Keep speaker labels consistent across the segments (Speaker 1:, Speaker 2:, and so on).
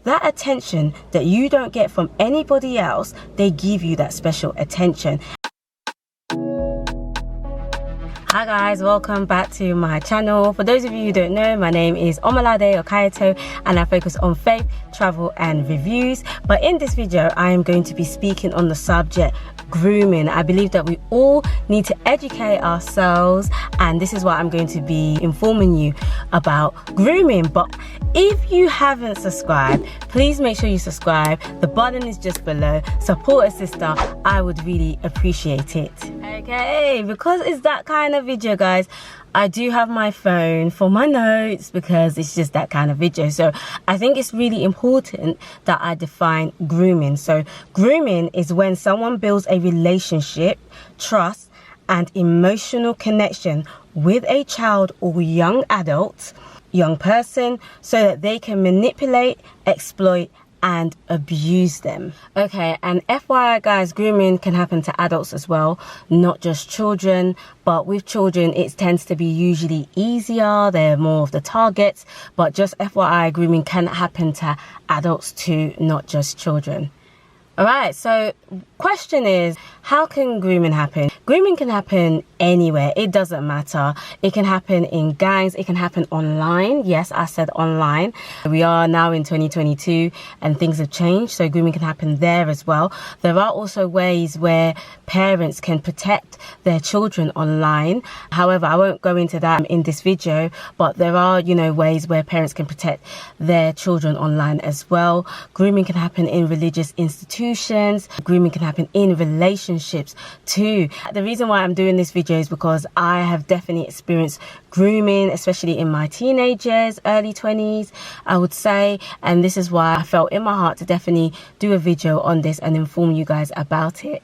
Speaker 1: that attention that you don't get from anybody else, they give you that special attention. Hi guys, welcome back to my channel. For those of you who don't know, my name is Omalade Okayato and I focus on faith, travel and reviews. But in this video, I am going to be speaking on the subject grooming. I believe that we all need to educate ourselves, and this is what I'm going to be informing you about grooming. But if you haven't subscribed, please make sure you subscribe. The button is just below. Support a sister, I would really appreciate it. Okay, because it's that kind of video, guys, I do have my phone for my notes because it's just that kind of video. So I think it's really important that I define grooming. So grooming is when someone builds a relationship, trust and emotional connection with a child or young adult, young person, so that they can manipulate, exploit and abuse them. Okay, and FYI guys, grooming can happen to adults as well, not just children. But with children, it tends to be usually easier, they're more of the targets. But just FYI, grooming can happen to adults too, not just children. Alright, so question is, how can grooming happen? Grooming can happen anywhere, it doesn't matter. It can happen in gangs, it can happen online. Yes, I said online. We are now in 2022 and things have changed, so grooming can happen there as well. There are also ways where parents can protect their children online. However, I won't go into that in this video, but there are, ways where parents can protect their children online as well. Grooming can happen in religious institutions. Grooming can happen in relationships too. The reason why I'm doing this video is because I have definitely experienced grooming, especially in my teenage years, early 20s, I would say. And this is why I felt in my heart to definitely do a video on this and inform you guys about it.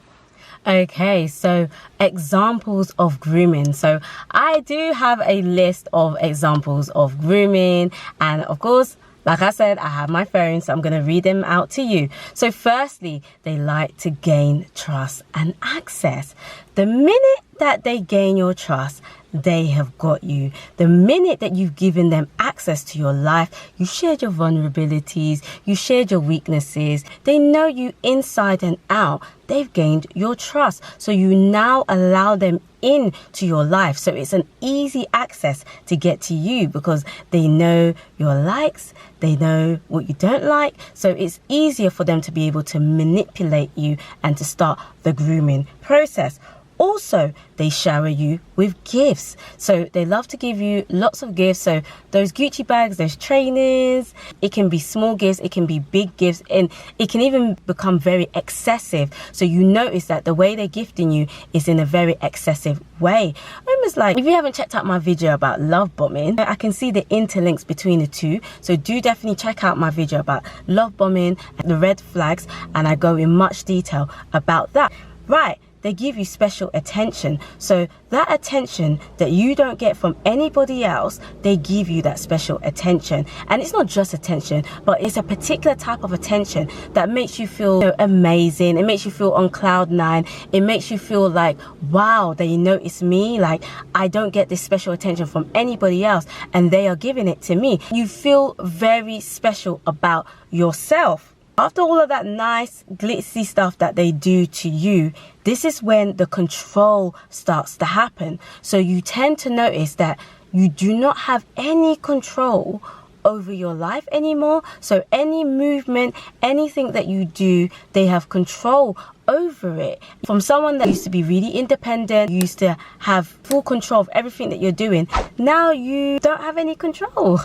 Speaker 1: Okay, so examples of grooming. So I do have a list of examples of grooming, and of course, like I said, I have my phone, so I'm going to read them out to you. So firstly, they like to gain trust and access. The minute that they gain your trust, they have got you. The minute that you've given them access to your life, you shared your vulnerabilities, you shared your weaknesses, they know you inside and out, they've gained your trust. So you now allow them into your life. So it's an easy access to get to you because they know your likes, they know what you don't like. So it's easier for them to be able to manipulate you and to start the grooming process. Also, they shower you with gifts. So they love to give you lots of gifts. So those Gucci bags, those trainers, it can be small gifts, it can be big gifts, and it can even become very excessive. So you notice that the way they're gifting you is in a very excessive way. Almost like, if you haven't checked out my video about love bombing, I can see the interlinks between the two. So do definitely check out my video about love bombing and the red flags, and I go in much detail about that. Right. They give you special attention. So that attention that you don't get from anybody else, they give you that special attention. And it's not just attention, but it's a particular type of attention that makes you feel amazing. It makes you feel on cloud nine. It makes you feel like, wow, they notice me. Like, I don't get this special attention from anybody else and they are giving it to me. You feel very special about yourself. After all of that nice glitzy stuff that they do to you, this is when the control starts to happen. So you tend to notice that you do not have any control over your life anymore. So any movement, anything that you do, they have control over it. From someone that used to be really independent, used to have full control of everything that you're doing, now you don't have any control.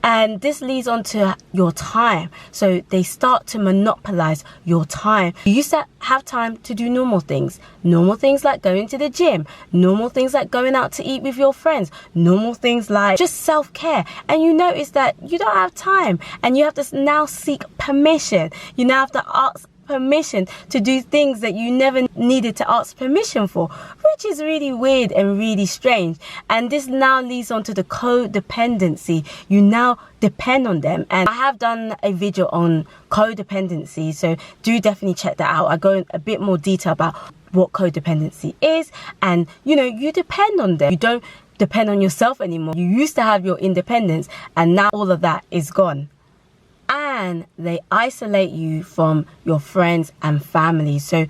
Speaker 1: And this leads on to your time. So they start to monopolize your time. You used to have time to do normal things like going to the gym, normal things like going out to eat with your friends, normal things like just self-care. And you notice that you don't have time and you have to now seek permission. You now have to ask permission to do things that you never needed to ask permission for, which is really weird and really strange. And this now leads on to the codependency. You now depend on them, and I have done a video on codependency, so do definitely check that out. I go in a bit more detail about what codependency is, and you depend on them. You don't depend on yourself anymore. You used to have your independence and now all of that is gone. and they isolate you from your friends and family. So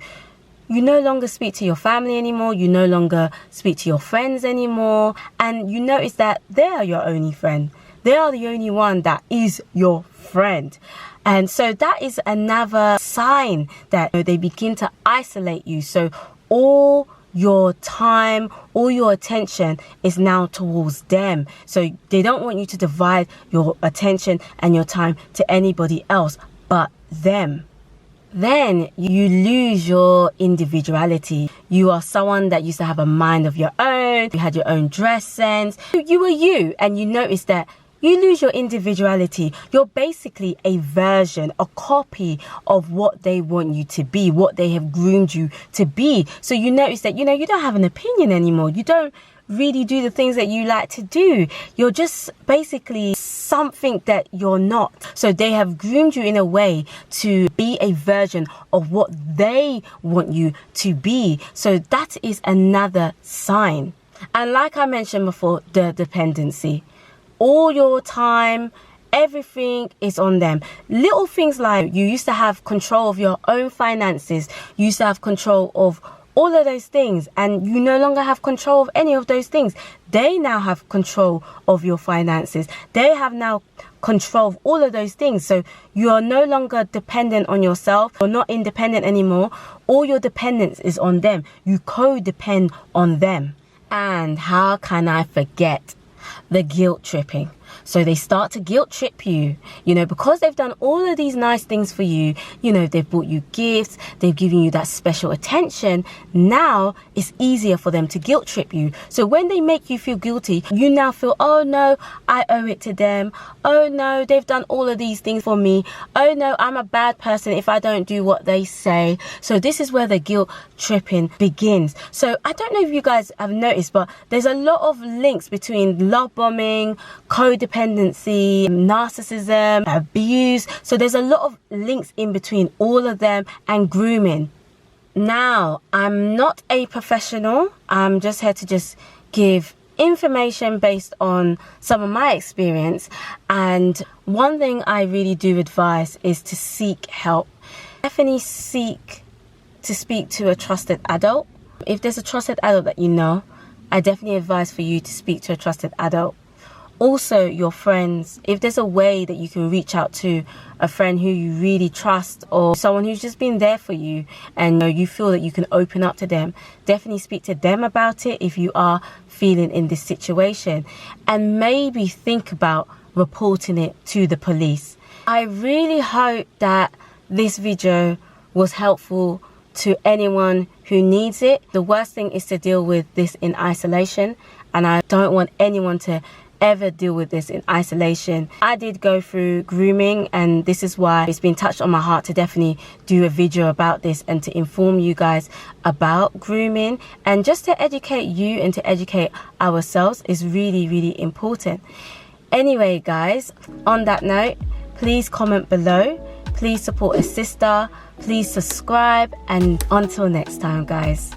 Speaker 1: you no longer speak to your family anymore, you no longer speak to your friends anymore, and you notice that they are your only friend. They are the only one that is your friend. And so that is another sign that they begin to isolate you. So all your time, all your attention is now towards them. So they don't want you to divide your attention and your time to anybody else but them. Then you lose your individuality. You are someone that used to have a mind of your own. You had your own dress sense. You were you, and you notice that you lose your individuality. You're basically a version, a copy of what they want you to be, what they have groomed you to be. So you notice that, you don't have an opinion anymore. You don't really do the things that you like to do. You're just basically something that you're not. So they have groomed you in a way to be a version of what they want you to be. So that is another sign. And like I mentioned before, the dependency. All your time, everything is on them. Little things like you used to have control of your own finances. You used to have control of all of those things, and you no longer have control of any of those things. They now have control of your finances. They have now control of all of those things. So you are no longer dependent on yourself. You're not independent anymore. All your dependence is on them. You co-depend on them. And how can I forget the guilt tripping? So they start to guilt trip you, because they've done all of these nice things for you. They've bought you gifts, they've given you that special attention. Now it's easier for them to guilt trip you. So when they make you feel guilty, you now feel, oh no, I owe it to them. Oh no, they've done all of these things for me. Oh no, I'm a bad person if I don't do what they say. So this is where the guilt tripping begins. So I don't know if you guys have noticed, but there's a lot of links between love bombing, codependency, narcissism, abuse. So there's a lot of links in between all of them and grooming. Now, I'm not a professional. I'm just here to just give information based on some of my experience. And one thing I really do advise is to seek help. Definitely seek to speak to a trusted adult. If there's a trusted adult that you know, I definitely advise for you to speak to a trusted adult. Also, your friends, if there's a way that you can reach out to a friend who you really trust, or someone who's just been there for you and you feel that you can open up to them, definitely speak to them about it if you are feeling in this situation, and maybe think about reporting it to the police. I really hope that this video was helpful to anyone who needs it. The worst thing is to deal with this in isolation, and I don't want anyone to ever deal with this in isolation. I did go through grooming, and this is why it's been touched on my heart to definitely do a video about this and to inform you guys about grooming, and just to educate you and to educate ourselves is really, really important. Anyway guys, on that note, please comment below, please support a sister, please subscribe, and until next time guys.